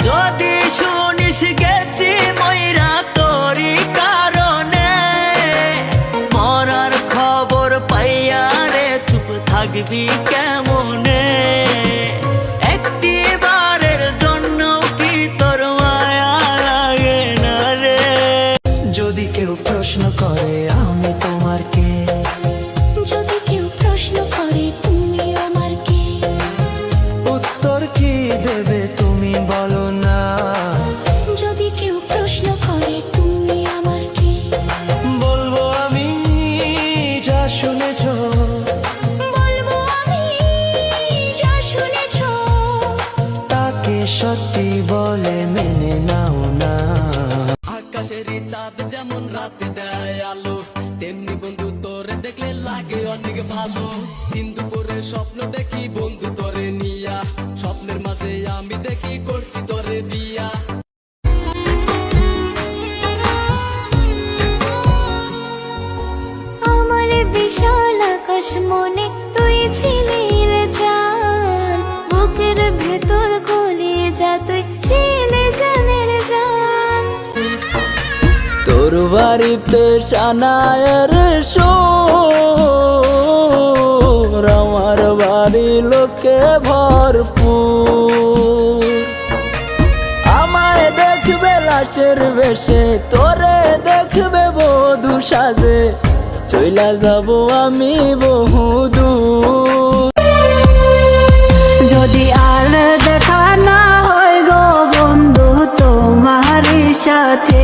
যদি শুনিস গেছি ময়রা তোরই কারণে, মরার খবর পাইয়া রে চুপ থাকবি কেমনে? একটি বারের জন্য কি তোর মায়া লাগে না রে? যদি কেউ প্রশ্ন করে আমি তোমার কে, যদি কেউ প্রশ্ন করে তুমি আমার কে, উত্তর কি দেবে তুমি বলো না? যদি কেউ প্রশ্ন করে তুমি আমার কে, বলবো আমি যা শুনেছ, বলবো আমি যা শুনেছ, তাকে সত্যি বলে মেনে নাও না। আকাশের চাঁদ যেমন রাতে দেয় আলো, তেমনি বন্ধু তোরে দেখলে লাগে অনেক ভালো। দিন দুপুরে স্বপ্ন দেখি বন্ধু তোরে নিয়া, স্বপ্নের মাঝে আমি দেখি করছি তোরে বিয়া। আমার বিশাল আকাশ মনে তুই ছিলি রে জান, বুকের ভেতর গলে যা তুই ছিলে জানের জান। তোর বাড়িতে সানায়ের সুর, আমার বাড়ি লোকে ভরপুর। আমায় দেখবে লাশের বেশে, তোরে দেখবে বধূ সাজে, চইলা যাব আমি বহুদূর। যদি আর দেখা না হয় গো বন্ধু তোমার সাথে,